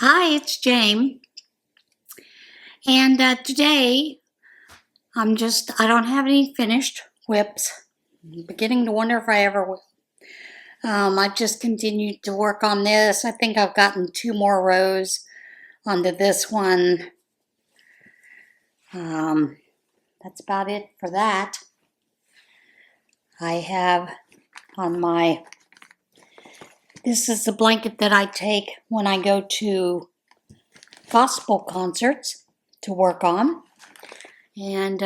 Hi, it's Jane. And today I don't have any finished WIPS. I'm beginning to wonder if I ever will. I've just continued to work on this. I think I've gotten 2 more rows onto this one. That's about it for that. I have on this is the blanket that I take when I go to gospel concerts to work on. And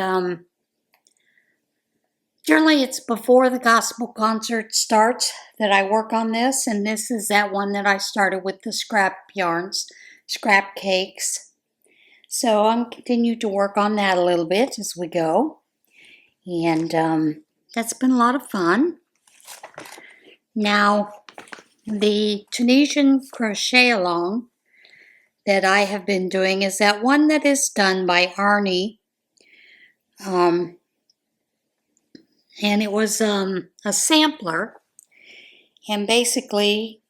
generally it's before the gospel concert starts that I work on this, and this is that one that I started with the scrap yarns, scrap cakes. So I'm continuing to work on that a little bit as we go, and that's been a lot of fun. Now, the Tunisian crochet along that I have been doing is that one that is done by Arnie. And it was a sampler, and basically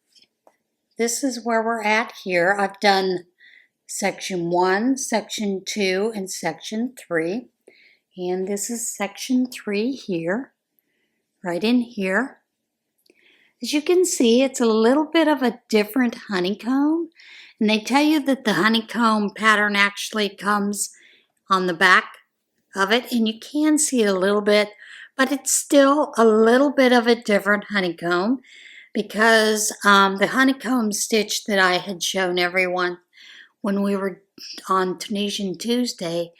this is where we're at here. I've done section 1, section 2, and section 3, and this is section 3 here, right in here. As you can see, it's a little bit of a different honeycomb, and they tell you that the honeycomb pattern actually comes on the back of it, and you can see it a little bit, but it's still a little bit of a different honeycomb because the honeycomb stitch that I had shown everyone when we were on Tunisian Tuesday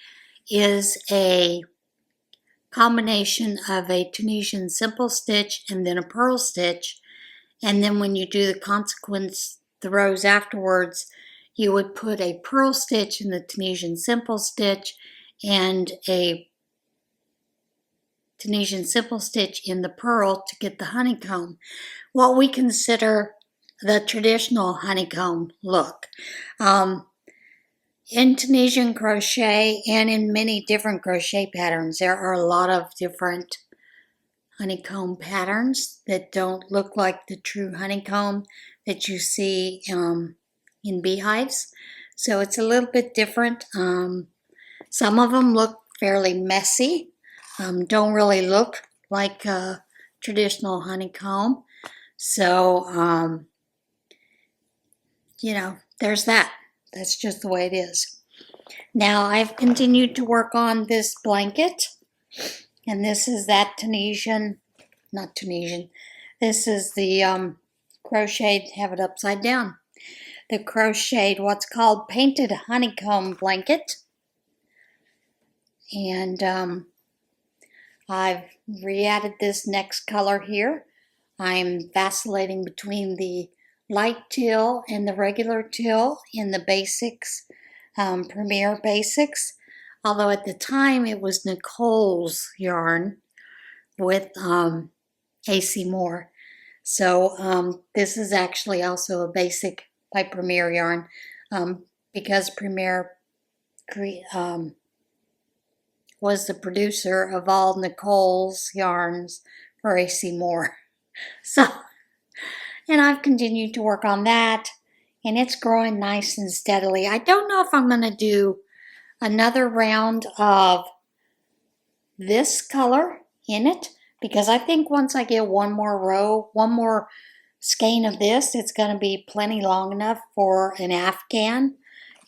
is a combination of a Tunisian simple stitch and then a purl stitch, and then when you do the rows afterwards, you would put a purl stitch in the Tunisian simple stitch and a Tunisian simple stitch in the purl to get the honeycomb, what we consider the traditional honeycomb look. In Tunisian crochet and in many different crochet patterns, there are a lot of different honeycomb patterns that don't look like the true honeycomb that you see in beehives. So it's a little bit different. Some of them look fairly messy, don't really look like a traditional honeycomb. So, there's that. That's just the way it is. Now, I've continued to work on this blanket, and this is that not Tunisian, this is the crocheted, have it upside down, the crocheted, what's called painted honeycomb blanket. And I've re-added this next color here. I'm vacillating between the light teal and the regular teal in the basics, Premier Basics. Although at the time it was Nicole's yarn with AC Moore. So this is actually also a basic by Premier Yarn because Premier was the producer of all Nicole's yarns for AC Moore. So, and I've continued to work on that, and it's growing nice and steadily. I don't know if I'm going to do another round of this color in it, because I think once I get one more skein of this, it's going to be plenty long enough for an afghan,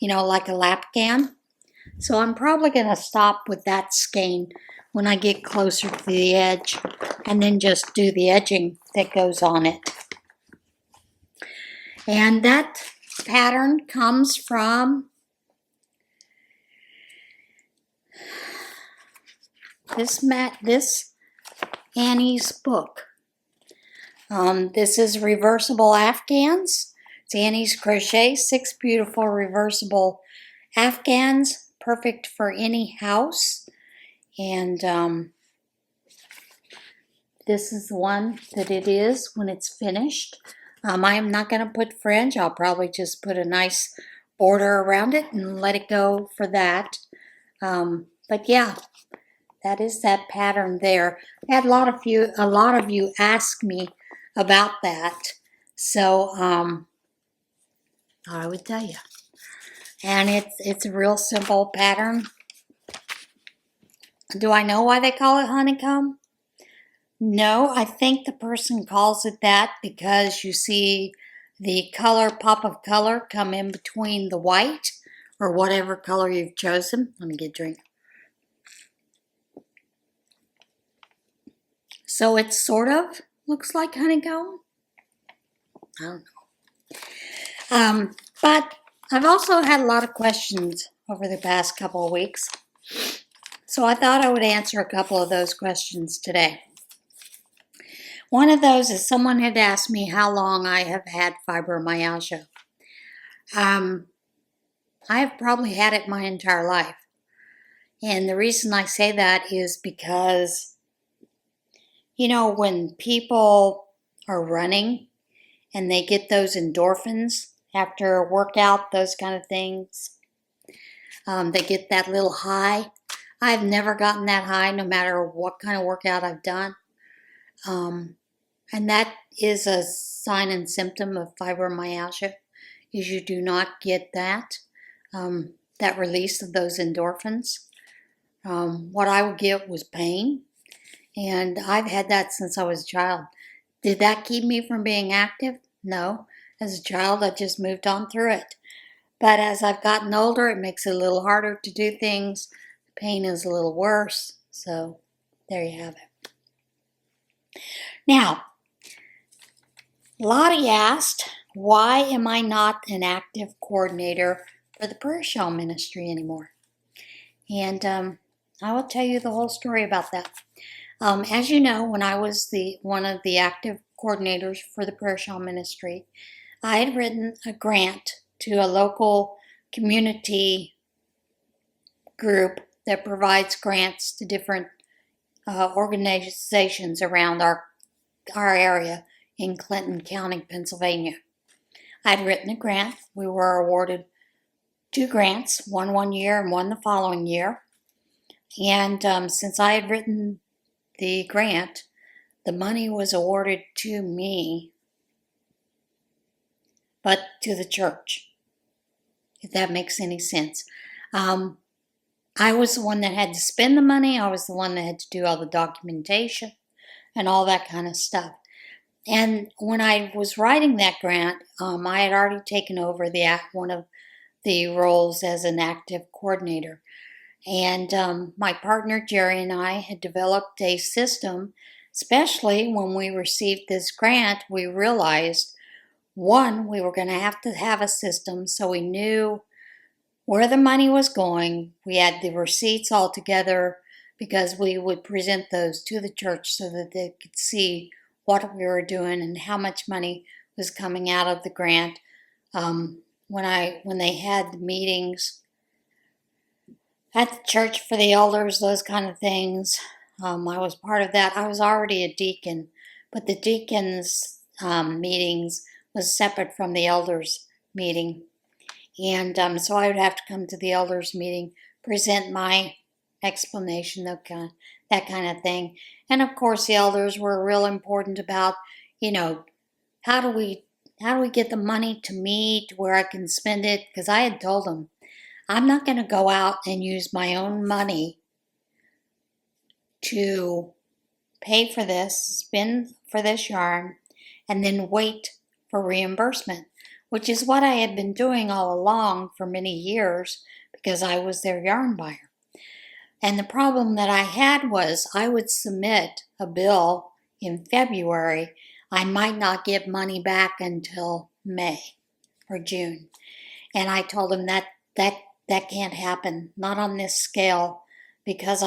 like a lapghan. So I'm probably going to stop with that skein when I get closer to the edge, and then just do the edging that goes on it. And that pattern comes from this Annie's book. This is Reversible Afghans. It's Annie's Crochet, 6 beautiful reversible Afghans, perfect for any house. And this is the one that it is when it's finished. I am not going to put fringe. I'll probably just put a nice border around it and let it go for that. But yeah, that is that pattern there. I had a lot of you ask me about that. So thought I would tell you. And it's a real simple pattern. Do I know why they call it honeycomb? No, I think the person calls it that because you see the color, pop of color, come in between the white or whatever color you've chosen. Let me get a drink. So it sort of looks like honeycomb. I don't know. But I've also had a lot of questions over the past couple of weeks. So I thought I would answer a couple of those questions today. One of those is someone had asked me how long I have had fibromyalgia. I've probably had it my entire life. And the reason I say that is because, you know, when people are running and they get those endorphins after a workout, those kind of things, they get that little high. I've never gotten that high no matter what kind of workout I've done. And that is a sign and symptom of fibromyalgia, is you do not get that release of those endorphins. What I would get was pain, and I've had that since I was a child. Did that keep me from being active? No. As a child, I just moved on through it. But as I've gotten older, it makes it a little harder to do things. The pain is a little worse. So there you have it. Now, Lottie asked, why am I not an active coordinator for the prayer shawl ministry anymore? And I will tell you the whole story about that. As you know, when I was one of the active coordinators for the prayer shawl ministry, I had written a grant to a local community group that provides grants to different organizations around our area in Clinton County, Pennsylvania. I'd written a grant. We were awarded 2 grants, one year and one the following year. And since I had written the grant, the money was awarded to me, but to the church, if that makes any sense. I was the one that had to spend the money. I was the one that had to do all the documentation and all that kind of stuff. And when I was writing that grant, I had already taken over one of the roles as an active coordinator. And my partner Jerry and I had developed a system, especially when we received this grant. We realized, one, we were going to have a system so we knew where the money was going. We had the receipts all together because we would present those to the church so that they could see what we were doing and how much money was coming out of the grant. When they had the meetings at the church for the elders, those kind of things, I was part of that. I was already a deacon, but the deacons' meetings was separate from the elders' meeting. And so I would have to come to the elders' meeting, present my explanation, that kind of thing. And of course, the elders were real important about, how do we get the money to me to where I can spend it? Because I had told them, I'm not going to go out and use my own money to pay for this, spend for this yarn, and then wait for reimbursement, which is what I had been doing all along for many years because I was their yarn buyer. And the problem that I had was I would submit a bill in February. I might not get money back until May or June. And I told him that can't happen, not on this scale, because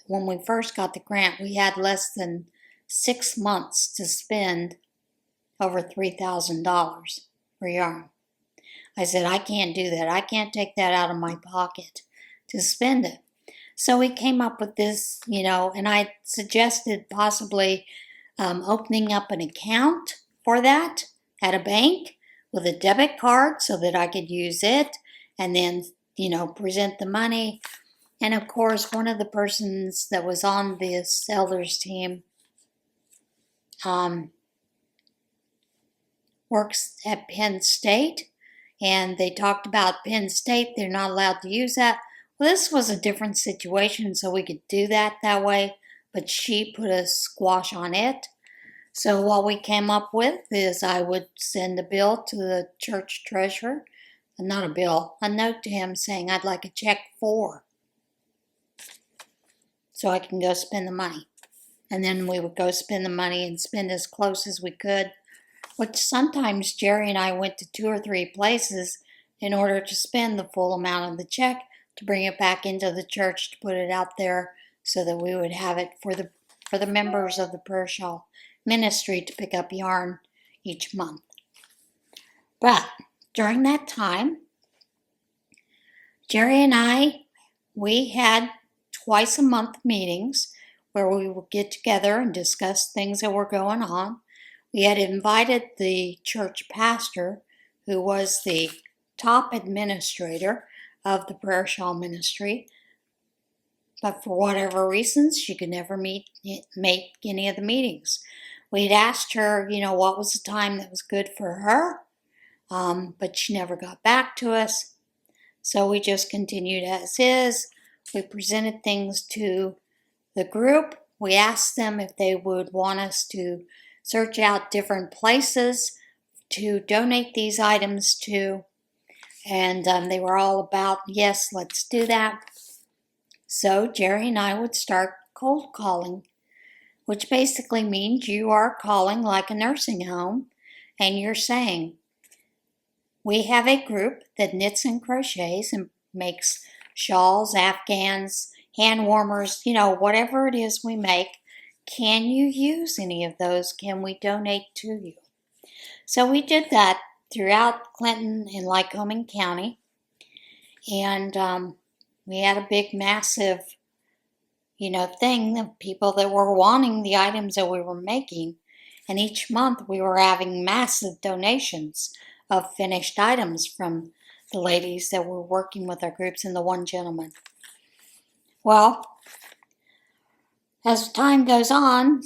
when we first got the grant, we had less than 6 months to spend over $3,000 for yarn. I said, I can't do that. I can't take that out of my pocket to spend it. So we came up with this, and I suggested possibly opening up an account for that at a bank with a debit card so that I could use it and then, present the money. And of course, one of the persons that was on this elders team works at Penn State, and they talked about Penn State. They're not allowed to use that. Well, this was a different situation, so we could do that way, but she put a squash on it. So what we came up with is I would send a bill to the church treasurer, not a bill, a note to him saying I'd like a check for, so I can go spend the money. And then we would go spend the money and spend as close as we could, which sometimes Jerry and I went to 2 or 3 places in order to spend the full amount of the check to bring it back into the church to put it out there so that we would have it for the members of the prayer shawl ministry to pick up yarn each month. But during that time, Jerry and I, we had twice a month meetings where we would get together and discuss things that were going on. We had invited the church pastor, who was the top administrator of the prayer shawl ministry, but for whatever reasons, she could never make any of the meetings. We'd asked her, what was the time that was good for her, but she never got back to us. So we just continued as is. We presented things to the group. We asked them if they would want us to search out different places to donate these items to. And they were all about, yes, let's do that. So Jerry and I would start cold calling, which basically means you are calling like a nursing home and you're saying, we have a group that knits and crochets and makes shawls, afghans, hand warmers, whatever it is we make. Can you use any of those? Can we donate to you? So we did that throughout Clinton and Lycoming County. And we had a big, massive, thing of people that were wanting the items that we were making. And each month we were having massive donations of finished items from the ladies that were working with our groups and the one gentleman. Well, as time goes on,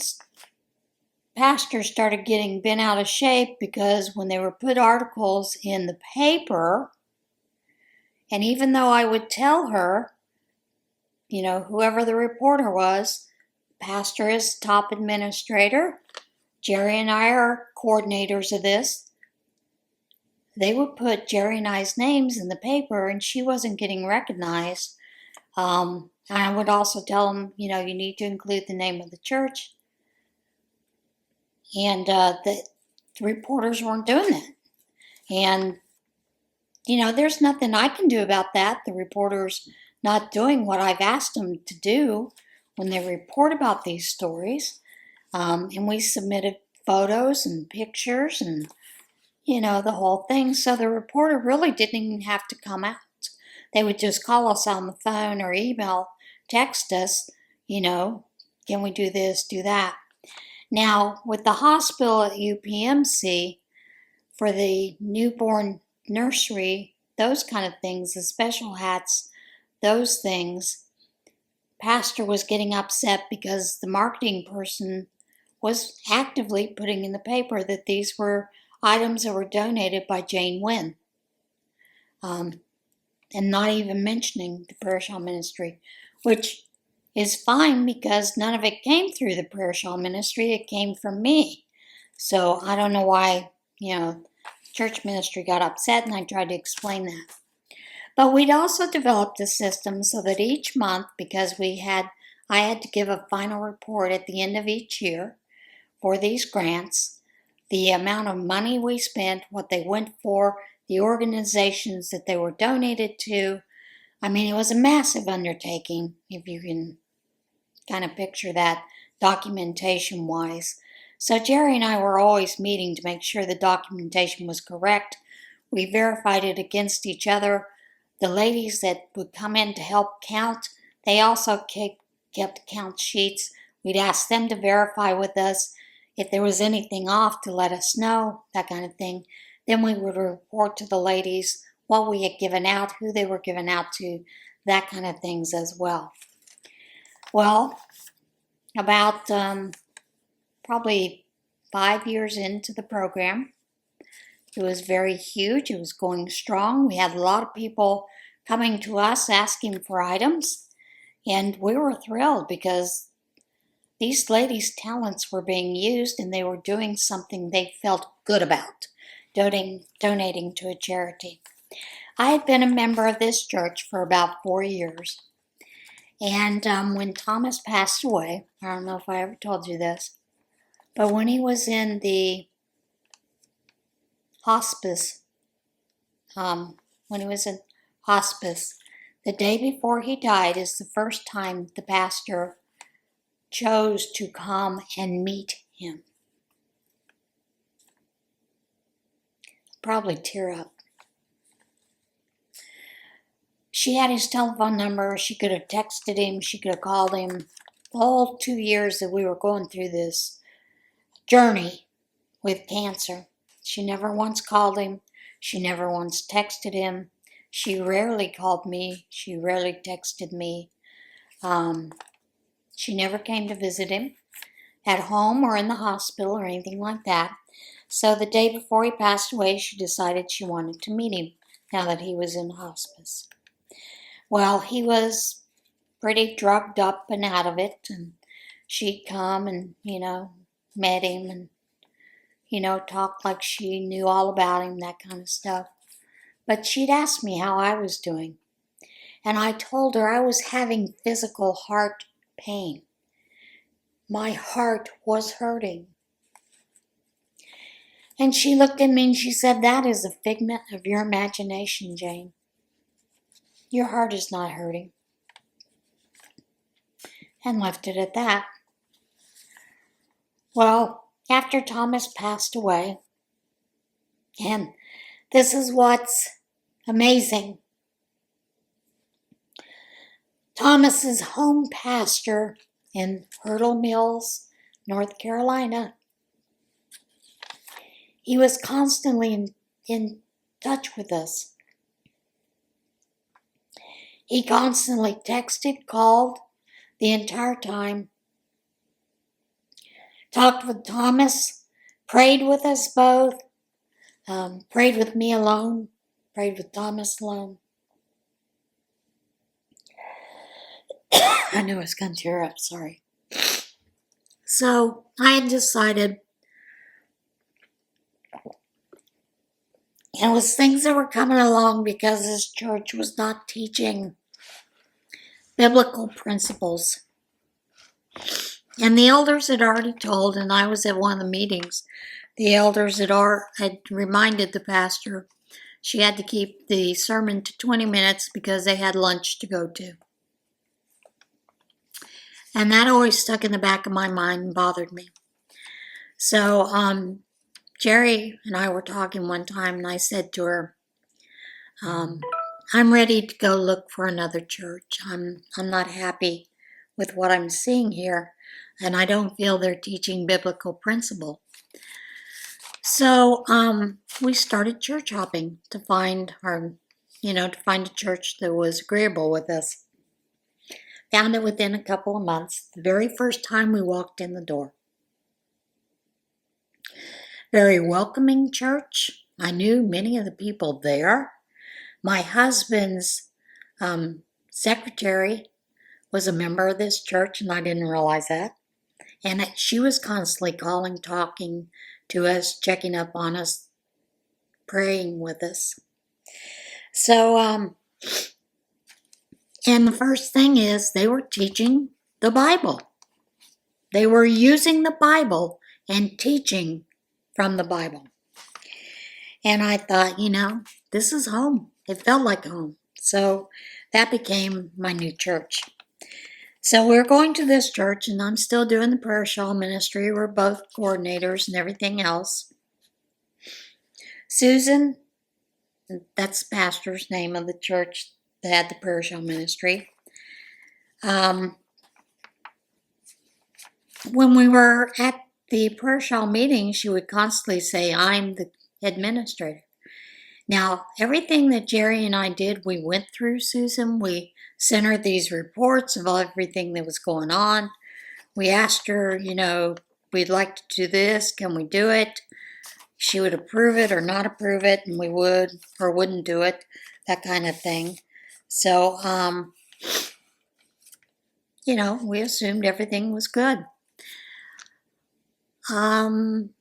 pastors started getting bent out of shape because when they would put articles in the paper, and even though I would tell her, whoever the reporter was, pastor is top administrator, Jerry and I are coordinators of this, they would put Jerry and I's names in the paper and she wasn't getting recognized. I would also tell them, you need to include the name of the church. And the reporters weren't doing that. And, there's nothing I can do about that. The reporters not doing what I've asked them to do when they report about these stories. And we submitted photos and pictures and, the whole thing. So the reporter really didn't even have to come out. They would just call us on the phone or email, text us, can we do this, do that. Now, with the hospital at UPMC, for the newborn nursery, those kind of things, the special hats, those things, pastor was getting upset because the marketing person was actively putting in the paper that these were items that were donated by Jane Wynn. And not even mentioning the prayer shawl ministry, which is fine because none of it came through the prayer shawl ministry. It came from me. So I don't know why, church ministry got upset, and I tried to explain that. But we'd also developed a system so that each month, because I had to give a final report at the end of each year for these grants, the amount of money we spent, what they went for, the organizations that they were donated to. I mean, it was a massive undertaking, if you can kind of picture that documentation-wise. So Jerry and I were always meeting to make sure the documentation was correct. We verified it against each other. The ladies that would come in to help count, they also kept count sheets. We'd ask them to verify with us if there was anything off to let us know, that kind of thing. Then we would report to the ladies what we had given out, who they were given out to, that kind of things as well. Well, about probably 5 years into the program, It was very huge. It was going strong. We had a lot of people coming to us asking for items. And we were thrilled because these ladies' talents were being used and they were doing something they felt good about, donating to a charity. I had been a member of this church for about 4 years. And when Thomas passed away, I don't know if I ever told you this, but when he was in the hospice, the day before he died is the first time the pastor chose to come and meet him. Probably tear up. She had his telephone number. She could have texted him. She could have called him. The whole 2 years that we were going through this journey with cancer, she never once called him. She never once texted him. She rarely called me. She rarely texted me. She never came to visit him at home or in the hospital or anything like that. So the day before he passed away, she decided she wanted to meet him now that he was in hospice. Well, he was pretty drugged up and out of it, and she'd come and, met him and, talked like she knew all about him, that kind of stuff. But she'd asked me how I was doing, and I told her I was having physical heart pain. My heart was hurting. And she looked at me and she said, "That is a figment of your imagination, Jane. Your heart is not hurting." And left it at that. Well, after Thomas passed away, and this is what's amazing, Thomas's home pastor in Hurdle Mills, North Carolina, he was constantly in touch with us. He constantly texted, called the entire time, talked with Thomas, prayed with us both, prayed with me alone, prayed with Thomas alone. I knew I was going to tear up, sorry. So I had decided it was things that were coming along because this church was not teaching biblical principles. And the elders had already told, and I was at one of the meetings, the elders had reminded the pastor she had to keep the sermon to 20 minutes because they had lunch to go to. And that always stuck in the back of my mind and bothered me. So Jerry and I were talking one time, and I said to her, I'm ready to go look for another church. I'm not happy with what I'm seeing here, and I don't feel they're teaching biblical principle. So we started church hopping to find a church that was agreeable with us. Found it within a couple of months, the very first time we walked in the door. Very welcoming church. I knew many of the people there. My husband's secretary was a member of this church, and I didn't realize that. And she was constantly calling, talking to us, checking up on us, praying with us. So, and the first thing is they were teaching the Bible. They were using the Bible and teaching from the Bible. And I thought, this is home. It felt like home. So that became my new church. So we're going to this church, and I'm still doing the prayer shawl ministry. We're both coordinators and everything else. Susan, that's the pastor's name of the church that had the prayer shawl ministry. When we were at the prayer shawl meeting, she would constantly say, "I'm the administrator." Now, everything that Jerry and I did, we went through Susan. We sent her these reports of everything that was going on. We asked her, we'd like to do this. Can we do it? she would approve it or not approve it, and we would or wouldn't do it, that kind of thing. So, you know, we assumed everything was good. And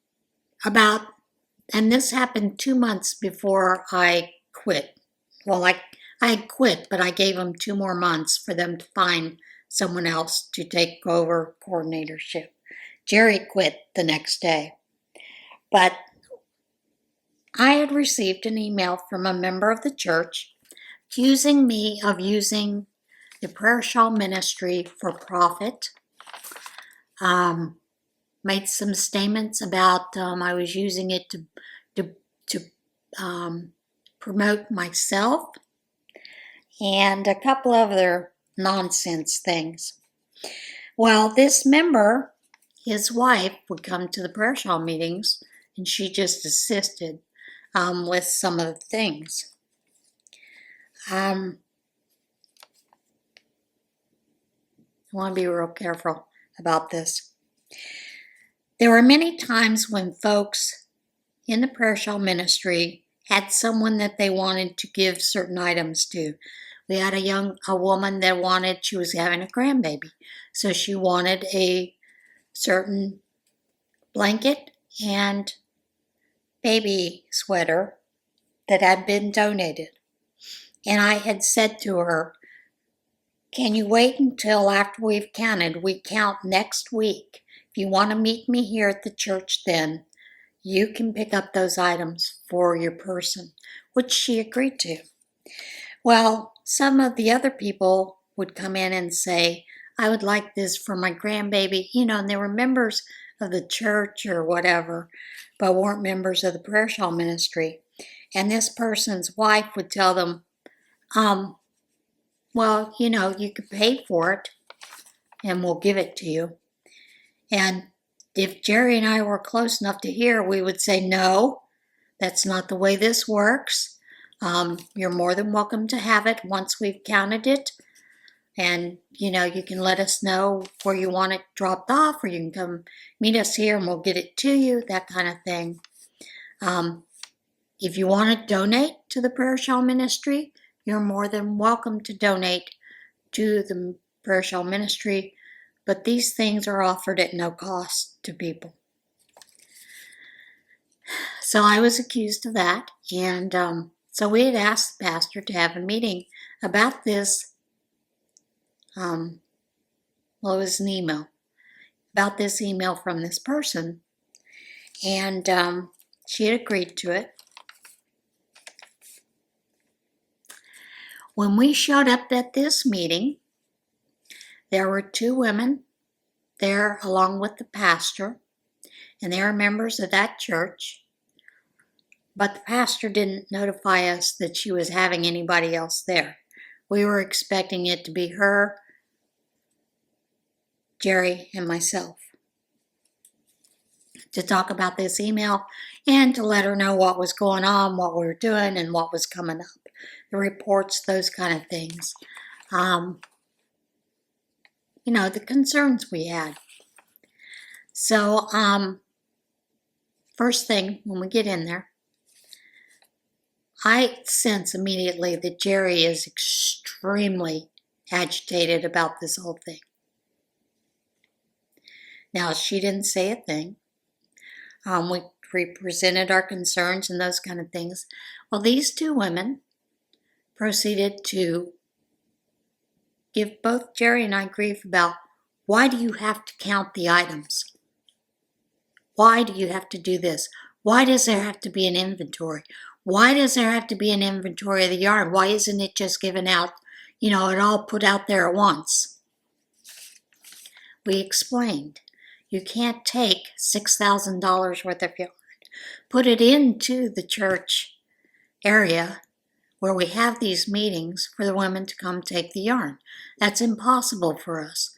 this happened 2 months before I quit. Well, I had quit, but I gave them 2 more months for them to find someone else to take over coordinatorship. Jerry quit the next day. But I had received an email from a member of the church accusing me of using the prayer shawl ministry for profit. Made some statements about I was using it to promote myself, and a couple other nonsense things. Well, this member, his wife, would come to the prayer shawl meetings, and she just assisted with some of the things. I want to be real careful about this. There were many times when folks in the prayer shawl ministry had someone that they wanted to give certain items to. We had a woman that she was having a grandbaby, so she wanted a certain blanket and baby sweater that had been donated. And I had said to her, can you wait until after we've counted? We count next week. If you want to meet me here at the church then, you can pick up those items for your person, which she agreed to. Well, some of the other people would come in and say, I would like this for my grandbaby, and they were members of the church or whatever, but weren't members of the prayer shawl ministry. And this person's wife would tell them, well, you could pay for it and we'll give it to you. And if Jerry and I were close enough to hear, we would say, no, that's not the way this works. You're more than welcome to have it once we've counted it. And, you can let us know where you want it dropped off, or you can come meet us here and we'll get it to you, that kind of thing. If you want to donate to the prayer shawl ministry, you're more than welcome to donate to the prayer shawl ministry. But these things are offered at no cost to people. So I was accused of that. And so we had asked the pastor to have a meeting about this. It was an email. About this email from this person. And she had agreed to it. When we showed up at this meeting, there were 2 women there along with the pastor, and they were members of that church. But the pastor didn't notify us that she was having anybody else there. We were expecting it to be her, Jerry, and myself to talk about this email and to let her know what was going on, what we were doing, and what was coming up. The reports, those kind of things. The concerns we had. So, first thing, when we get in there, I sense immediately that Jerry is extremely agitated about this whole thing. Now, she didn't say a thing. We presented our concerns and those kind of things. Well, these 2 women proceeded to give both Jerry and I grief about, why do you have to count the items? Why do you have to do this? Why does there have to be an inventory? Why does there have to be an inventory of the yarn? Why isn't it just given out, it all put out there at once? We explained, you can't take $6,000 worth of yarn, put it into the church area where we have these meetings for the women to come take the yarn. That's impossible for us.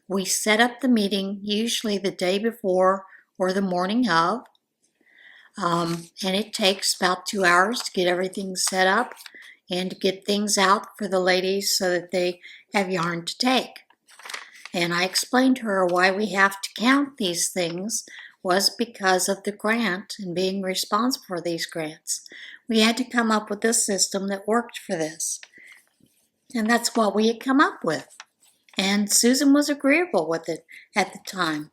We set up the meeting usually the day before or the morning of, and it takes about 2 hours to get everything set up and to get things out for the ladies so that they have yarn to take. And I explained to her why we have to count these things was because of the grant and being responsible for these grants. We had to come up with a system that worked for this. And that's what we had come up with. And Susan was agreeable with it at the time.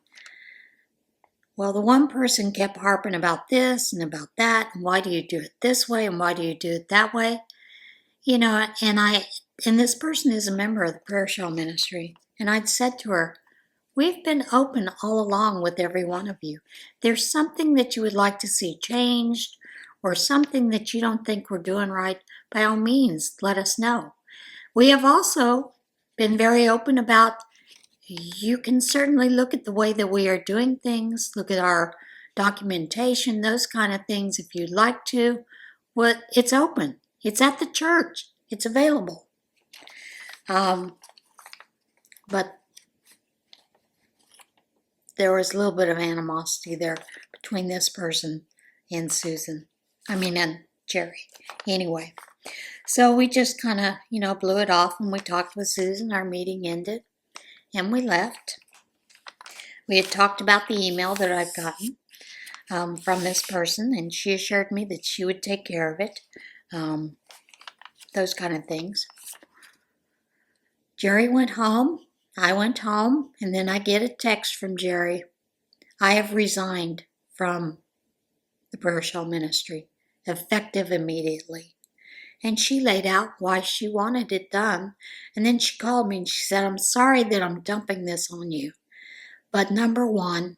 Well, the one person kept harping about this and about that, and why do you do it this way, and why do you do it that way? You know, and this person is a member of the prayer shawl ministry, and I'd said to her, we've been open all along with every one of you. There's something that you would like to see changed, or something that you don't think we're doing right, by all means, let us know. We have also been very open about, you can certainly look at the way that we are doing things, look at our documentation, those kind of things if you'd like to. Well, it's open. It's at the church. It's available. But there was a little bit of animosity there between this person and Susan. And Jerry. Anyway, so we just kind of, blew it off, and we talked with Susan. Our meeting ended, and we left. We had talked about the email that I've gotten from this person, and she assured me that she would take care of it. Those kind of things. Jerry went home. I went home, and then I get a text from Jerry. I have resigned from the prayer shawl ministry, effective immediately. And she laid out why she wanted it done. And then she called me and she said, I'm sorry that I'm dumping this on you. But number one,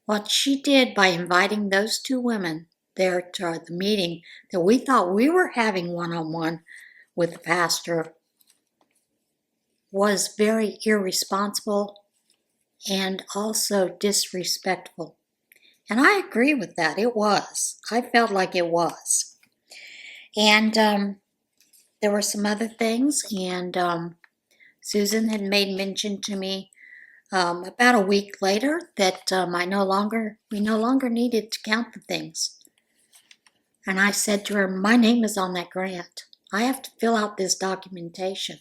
what she did by inviting those two women there to the meeting that we thought we were having one-on-one with the pastor was very irresponsible and also disrespectful. And I agree with that. It was. I felt like it was. And there were some other things, and Susan had made mention to me about a week later that we no longer needed to count the things. And I said to her, my name is on that grant. I have to fill out this documentation.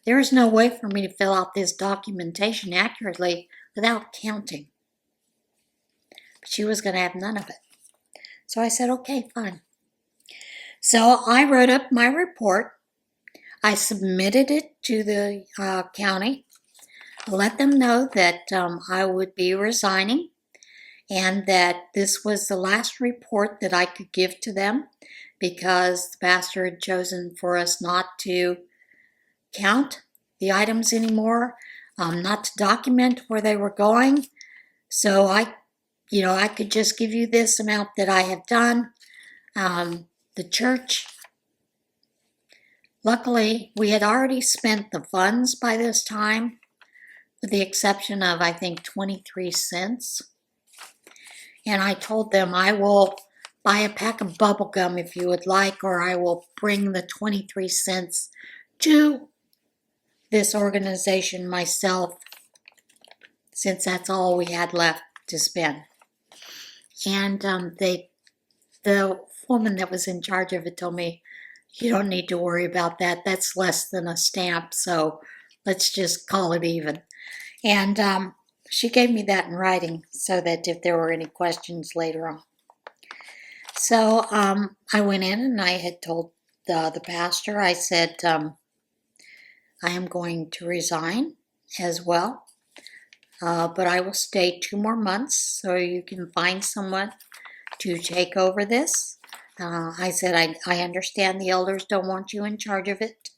There is no way for me to fill out this documentation accurately without counting. But she was going to have none of it. So I said, okay, fine. So I wrote up my report. I submitted it to the county. Let them know that I would be resigning and that this was the last report that I could give to them because the pastor had chosen for us not to count the items anymore, not to document where they were going. So I could just give you this amount that I have done. The church, luckily, we had already spent the funds by this time, with the exception of, I think, 23 cents. And I told them I will buy a pack of bubble gum if you would like, or I will bring the 23 cents to this organization myself, since that's all we had left to spend. And the woman that was in charge of it told me, you don't need to worry about that. That's less than a stamp, so let's just call it even. And she gave me that in writing so that if there were any questions later on. So I went in and I had told the pastor, I said, I am going to resign as well, but I will stay 2 more months so you can find someone to take over this. I said, I understand the elders don't want you in charge of it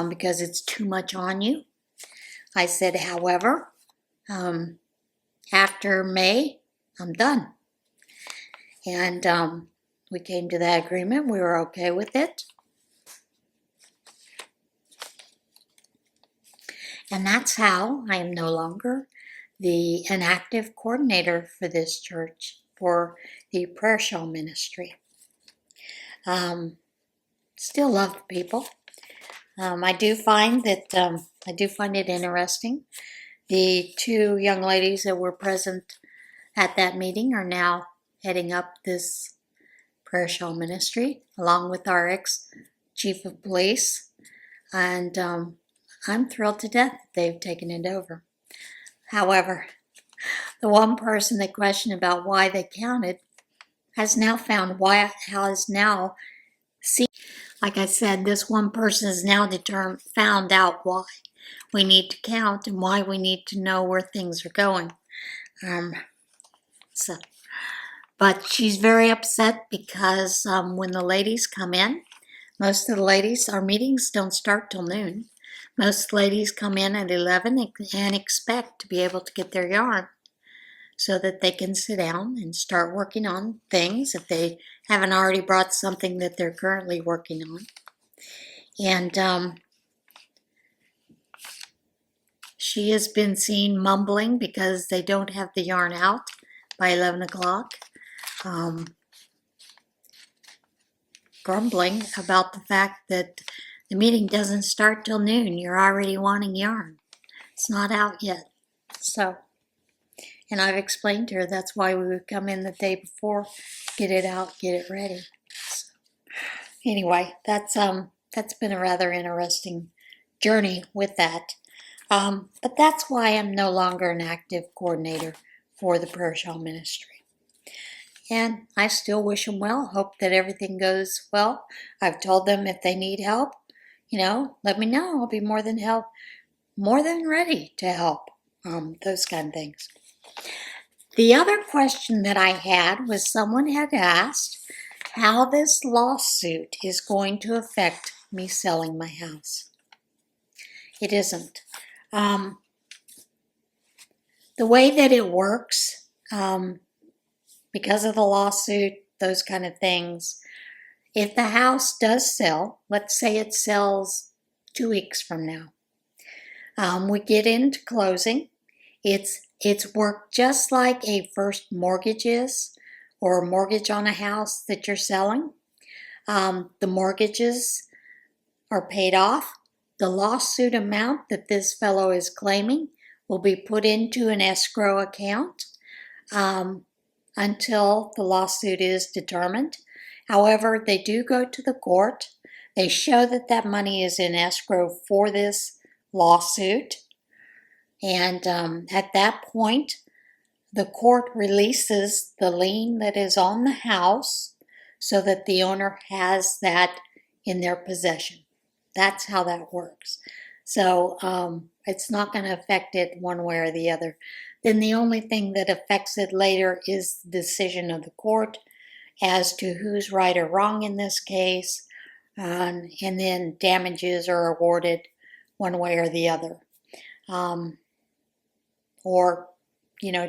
because it's too much on you. I said, however, after May, I'm done. And we came to that agreement. We were okay with it. And that's how I am no longer an active coordinator for this church, for the prayer shawl ministry. Still love the people. I do find it interesting. The 2 young ladies that were present at that meeting are now heading up this prayer shawl ministry, along with our ex-chief of police. And I'm thrilled to death that they've taken it over. However, The one person that questioned about why they counted has now found see, like I said, this one person has now found out why we need to count and why we need to know where things are going. But she's very upset because when the ladies come in, most of the ladies, our meetings don't start till noon. Most ladies come in at 11 and expect to be able to get their yarn so that they can sit down and start working on things if they haven't already brought something that they're currently working on. And she has been seen mumbling because they don't have the yarn out by 11 o'clock. Grumbling about the fact that the meeting doesn't start till noon. You're already wanting yarn. It's not out yet. So, and I've explained to her that's why we would come in the day before, get it out, get it ready. So, anyway, that's been a rather interesting journey with that. But that's why I'm no longer an active coordinator for the Prayer Shawl Ministry. And I still wish them well, hope that everything goes well. I've told them if they need help, let me know. I'll be more than ready to help, those kind of things. The other question that I had was someone had asked how this lawsuit is going to affect me selling my house. It isn't. The way that it works, because of the lawsuit, those kind of things, if the house does sell, let's say it sells 2 weeks from now, we get into closing. It's worked just like a first mortgage is, or a mortgage on a house that you're selling. The mortgages are paid off. The lawsuit amount that this fellow is claiming will be put into an escrow account until the lawsuit is determined. However, they do go to the court. They show that that money is in escrow for this lawsuit. And at that point, the court releases the lien that is on the house so that the owner has that in their possession. That's how that works. So it's not going to affect it one way or the other. Then the only thing that affects it later is the decision of the court as to who's right or wrong in this case, and then damages are awarded one way or the other, or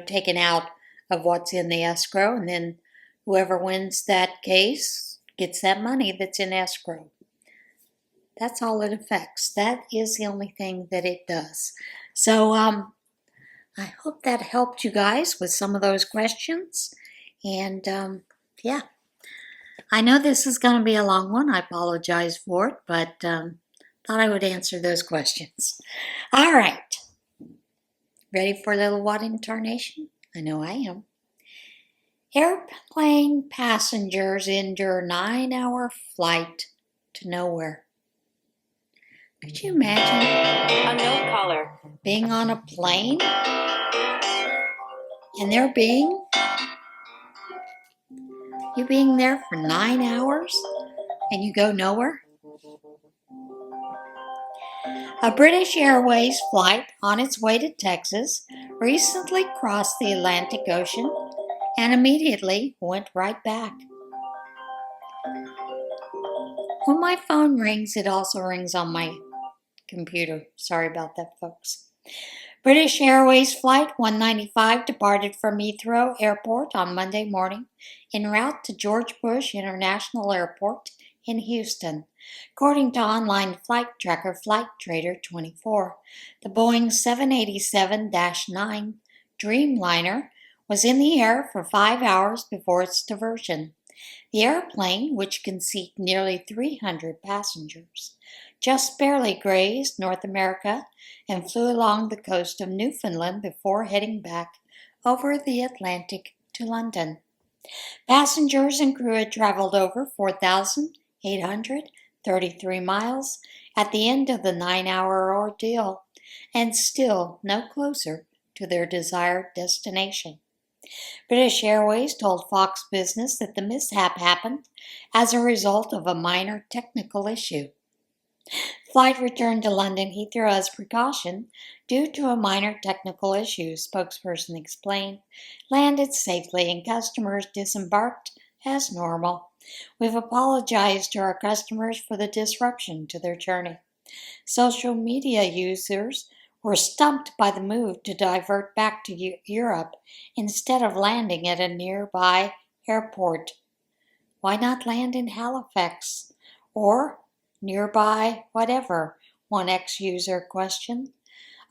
taken out of what's in the escrow, and then whoever wins that case gets that money that's in escrow. That's all it affects. That is the only thing that it does. So I hope that helped you guys with some of those questions. And yeah, I know this is going to be a long one. I apologize for it, but thought I would answer those questions. All right. Ready for a little what in Tarnation? I know I am. Airplane passengers endure 9-hour flight to nowhere. Could you imagine Unknown caller being on a plane and you being there for 9 hours and you go nowhere? A British Airways flight on its way to Texas recently crossed the Atlantic Ocean and immediately went right back. When my phone rings, it also rings on my computer. Sorry about that, folks. British Airways Flight 195 departed from Heathrow Airport on Monday morning en route to George Bush International Airport in Houston. According to online flight tracker Flight Trader 24, the Boeing 787-9 Dreamliner was in the air for 5 hours before its diversion. The airplane, which can seat nearly 300 passengers, just barely grazed North America and flew along the coast of Newfoundland before heading back over the Atlantic to London. Passengers and crew had traveled over 4,833 miles at the end of the 9-hour ordeal, and still no closer to their desired destination. British Airways told Fox Business that the mishap happened as a result of a minor technical issue. Flight returned to London Heathrow as precaution due to a minor technical issue, spokesperson explained. Landed safely and customers disembarked as normal. We've apologized to our customers for the disruption to their journey. Social media users were stumped by the move to divert back to Europe instead of landing at a nearby airport. Why not land in Halifax? Or nearby whatever, one ex-user questioned.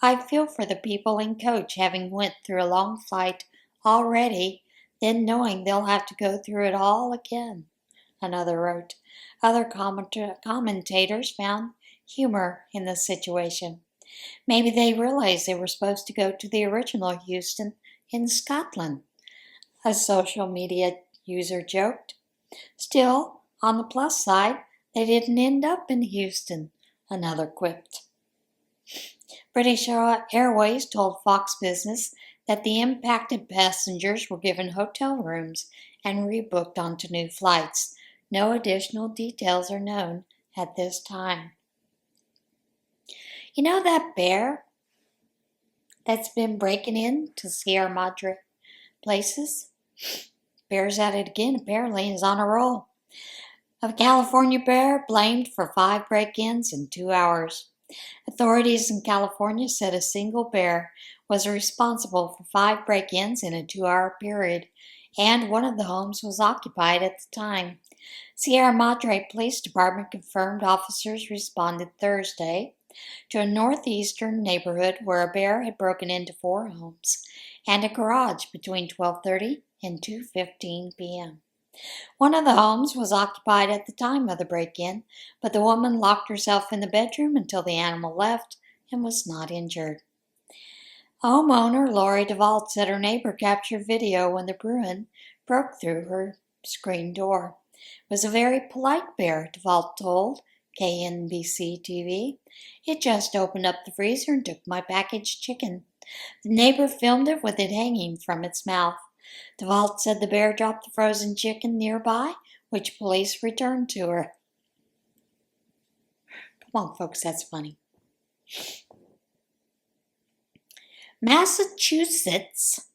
I feel for the people in coach having went through a long flight already, then knowing they'll have to go through it all again, another wrote. Other commentators found humor in the situation. Maybe they realized they were supposed to go to the original Houston in Scotland, a social media user joked. Still, on the plus side, they didn't end up in Houston, another quipped. British Airways told Fox Business that the impacted passengers were given hotel rooms and rebooked onto new flights. No additional details are known at this time. You know that bear that's been breaking in to Sierra Madre places? Bear's at it again, apparently, is on a roll. A California bear blamed for 5 break-ins in 2 hours. Authorities in California said a single bear was responsible for 5 break-ins in a 2-hour period, and one of the homes was occupied at the time. Sierra Madre Police Department confirmed officers responded Thursday to a northeastern neighborhood where a bear had broken into 4 homes and a garage between 12:30 and 2:15 p.m. One of the homes was occupied at the time of the break-in, but the woman locked herself in the bedroom until the animal left and was not injured. Homeowner Lori DeVault said her neighbor captured video when the Bruin broke through her screen door. It was a very polite bear, DeVault told KNBC TV. It just opened up the freezer and took my packaged chicken. The neighbor filmed it with it hanging from its mouth. DeVault said the bear dropped the frozen chicken nearby, which police returned to her. Come on, folks, that's funny. Massachusetts,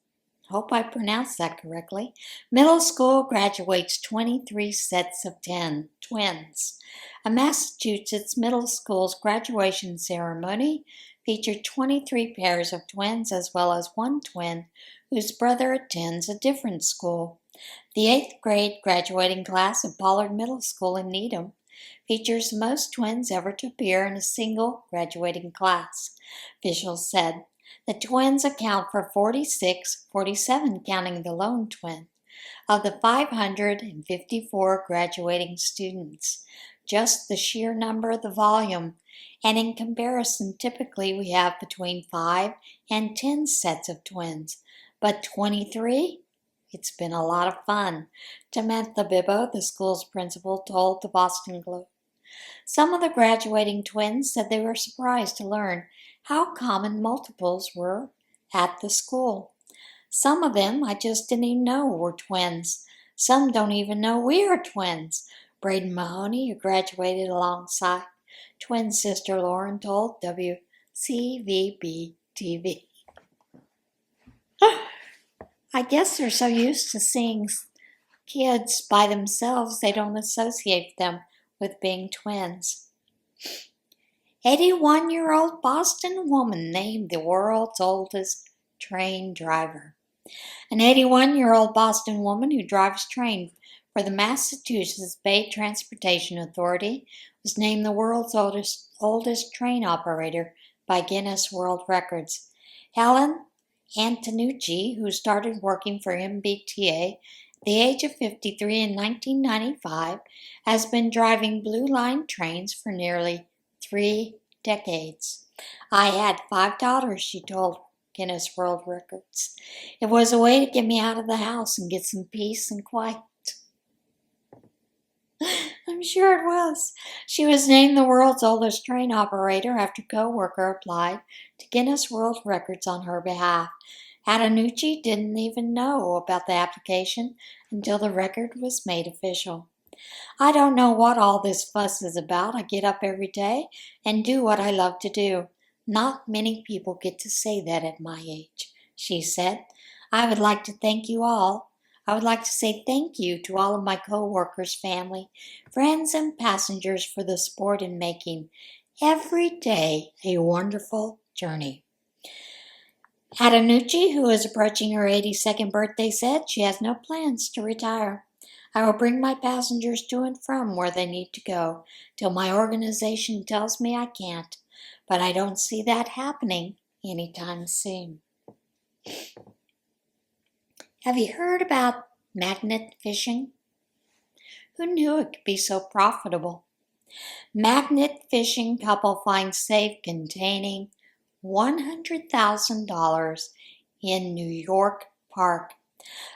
hope I pronounced that correctly, middle school graduates 23 sets of 10 twins. A Massachusetts middle school's graduation ceremony featured 23 pairs of twins as well as one twin whose brother attends a different school. The 8th grade graduating class of Pollard Middle School in Needham features the most twins ever to appear in a single graduating class. Officials said the twins account for 47 counting the lone twin, of the 554 graduating students. Just the sheer number of the volume, and in comparison, typically we have between 5 and 10 sets of twins. But 23? It's been a lot of fun, Samantha Bibbo, the school's principal, told the Boston Globe. Some of the graduating twins said they were surprised to learn how common multiples were at the school. Some of them I just didn't even know were twins. Some don't even know we are twins. Braden Mahoney, who graduated alongside twin sister Lauren, told WCVB TV. I guess they're so used to seeing kids by themselves, they don't associate them with being twins. 81-year-old Boston woman named the world's oldest train driver. An 81-year-old Boston woman who drives train for the Massachusetts Bay Transportation Authority was named the world's oldest train operator by Guinness World Records. Helen Antonucci, who started working for MBTA at the age of 53 in 1995, has been driving Blue Line trains for nearly 3 decades. I had 5 daughters, she told Guinness World Records. It was a way to get me out of the house and get some peace and quiet. I'm sure it was. She was named the world's oldest train operator after a co-worker applied to Guinness World Records on her behalf. Adanucci didn't even know about the application until the record was made official. I don't know what all this fuss is about. I get up every day and do what I love to do. Not many people get to say that at my age, she said. I would like to thank you all. I would like to say thank you to all of my co-workers, family, friends, and passengers for the support in making every day a wonderful journey. Adanucci, who is approaching her 82nd birthday, said she has no plans to retire. I will bring my passengers to and from where they need to go till my organization tells me I can't, but I don't see that happening anytime soon. Have you heard about magnet fishing? Who knew it could be so profitable? Magnet fishing couple finds safe containing $100,000 in New York Park.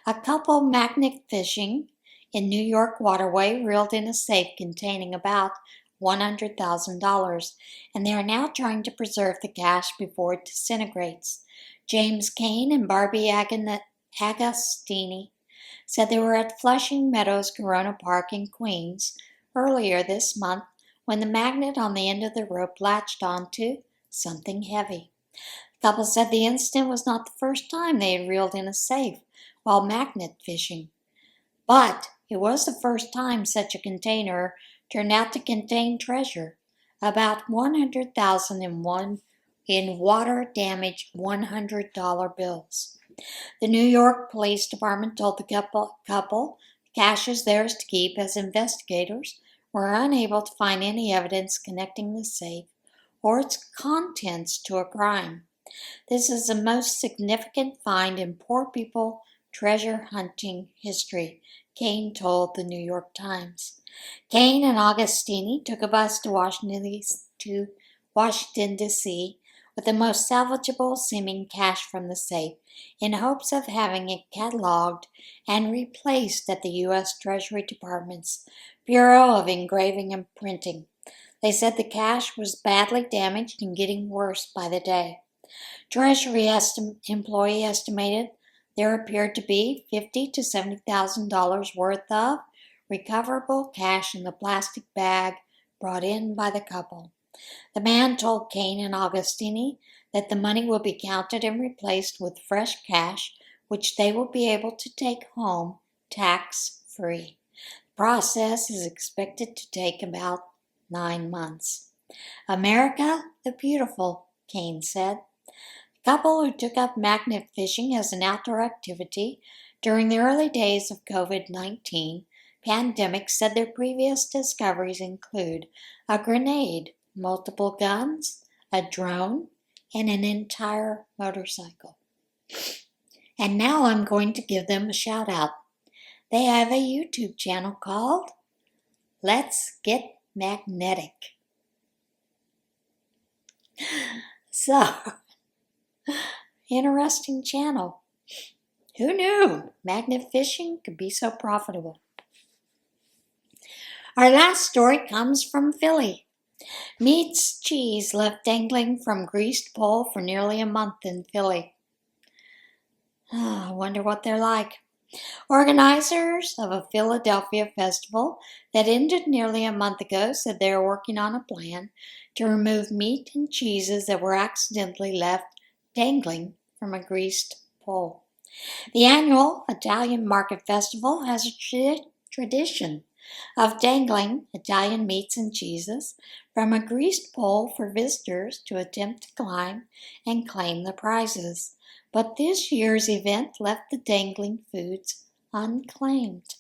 A couple magnet fishing in New York waterway reeled in a safe containing about $100,000, and they are now trying to preserve the cash before it disintegrates. James Kane and Barbie Agostini said they were at Flushing Meadows Corona Park in Queens earlier this month when the magnet on the end of the rope latched onto something heavy. The couple said the incident was not the first time they had reeled in a safe while magnet fishing, but it was the first time such a container turned out to contain treasure, about $100,000 in water-damaged $100 bills. The New York Police Department told the couple the cash is theirs to keep, as investigators were unable to find any evidence connecting the safe or its contents to a crime. This is the most significant find in poor people treasure hunting history, Kane told the New York Times. Kane and Agostini took a bus to Washington, D.C. with the most salvageable seeming cash from the safe in hopes of having it cataloged and replaced at the U.S. Treasury Department's Bureau of Engraving and Printing. They said the cash was badly damaged and getting worse by the day. Treasury employee estimated there appeared to be $50,000 to $70,000 worth of recoverable cash in the plastic bag brought in by the couple. The man told Kane and Agostini that the money will be counted and replaced with fresh cash, which they will be able to take home tax-free. The process is expected to take about 9 months. America the Beautiful, Kane said. The couple who took up magnet fishing as an outdoor activity during the early days of COVID-19 pandemic said their previous discoveries include a grenade, multiple guns, a drone, and an entire motorcycle. And now I'm going to give them a shout out. They have a YouTube channel called Let's Get Magnetic. So, interesting channel. Who knew magnet fishing could be so profitable? Our last story comes from Philly. Meat's cheese left dangling from greased pole for nearly a month in Philly. I wonder what they're like. Organizers of a Philadelphia festival that ended nearly a month ago said they are working on a plan to remove meat and cheeses that were accidentally left dangling from a greased pole. The annual Italian Market Festival has a tradition of dangling Italian meats and cheeses from a greased pole for visitors to attempt to climb and claim the prizes. But this year's event left the dangling foods unclaimed.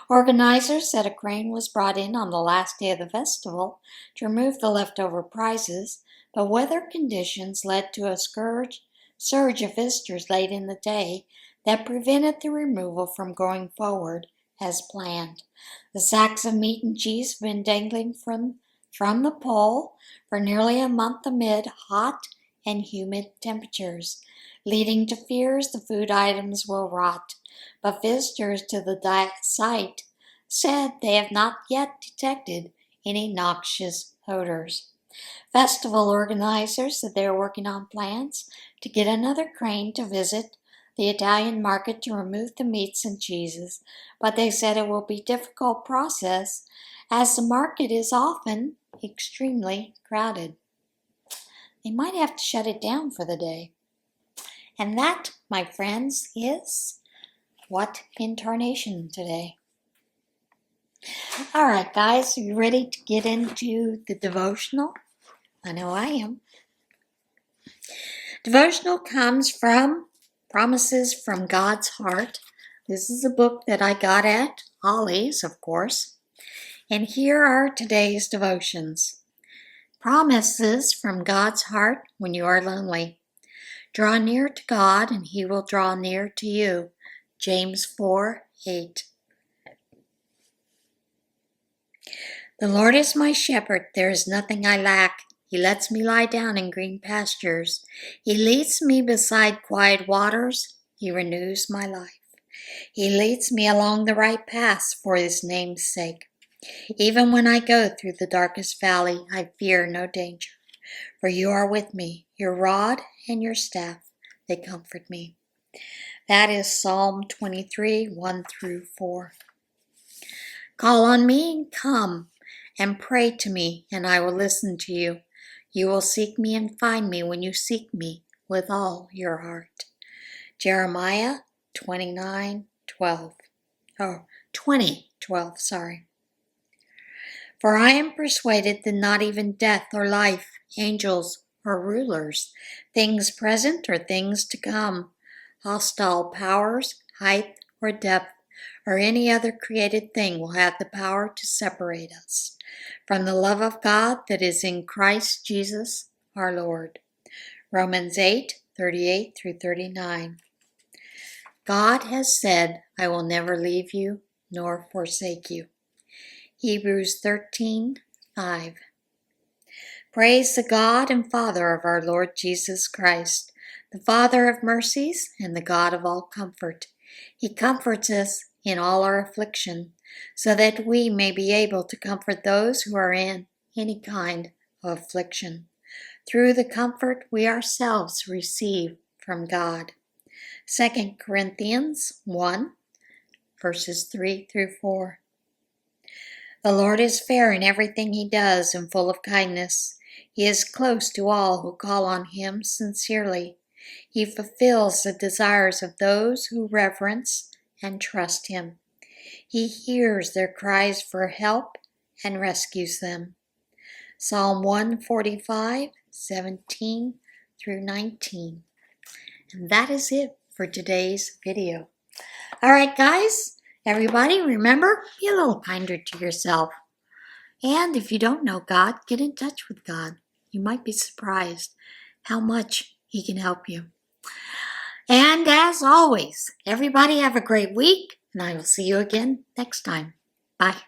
Organizers said a crane was brought in on the last day of the festival to remove the leftover prizes, but weather conditions led to a surge of visitors late in the day that prevented the removal from going forward as planned. The sacks of meat and cheese have been dangling from the pole for nearly a month amid hot and humid temperatures, leading to fears the food items will rot. But visitors to the site said they have not yet detected any noxious odors. Festival organizers said they are working on plans to get another crane to visit the Italian market to remove the meats and cheeses, but they said it will be a difficult process as the market is often extremely crowded. They might have to shut it down for the day. And that, my friends, is what in Tarnation today. All right, guys, are you ready to get into the devotional? I know I am. Devotional comes from Promises from God's Heart. This is a book that I got at Ollie's, of course. And here are today's devotions. Promises from God's Heart when you are lonely. Draw near to God and He will draw near to you. James 4:8. The Lord is my shepherd, there is nothing I lack. He lets me lie down in green pastures. He leads me beside quiet waters. He renews my life. He leads me along the right paths for His name's sake. Even when I go through the darkest valley, I fear no danger. For you are with me, your rod and your staff, they comfort me. That is Psalm 23, 1-4. Call on me and come and pray to me, and I will listen to you. You will seek me and find me when you seek me with all your heart. Jeremiah 20:12. For I am persuaded that not even death or life, angels or rulers, things present or things to come, hostile powers, height or depth, or any other created thing will have the power to separate us from the love of God that is in Christ Jesus our Lord. Romans 8:38-39. God has said, I will never leave you nor forsake you. Hebrews 13:5. Praise the God and Father of our Lord Jesus Christ, the Father of mercies and the God of all comfort. He comforts us in all our affliction, so that we may be able to comfort those who are in any kind of affliction, through the comfort we ourselves receive from God. 2 Corinthians 1, verses 3-4. The Lord is fair in everything He does and full of kindness. He is close to all who call on Him sincerely. He fulfills the desires of those who reverence and trust Him. He hears their cries for help and rescues them. Psalm 145, 17-19. And that is it for today's video. All right, guys, everybody, remember, be a little kinder to yourself. And if you don't know God, get in touch with God. You might be surprised how much He can help you. And as always, everybody have a great week, and I will see you again next time. Bye.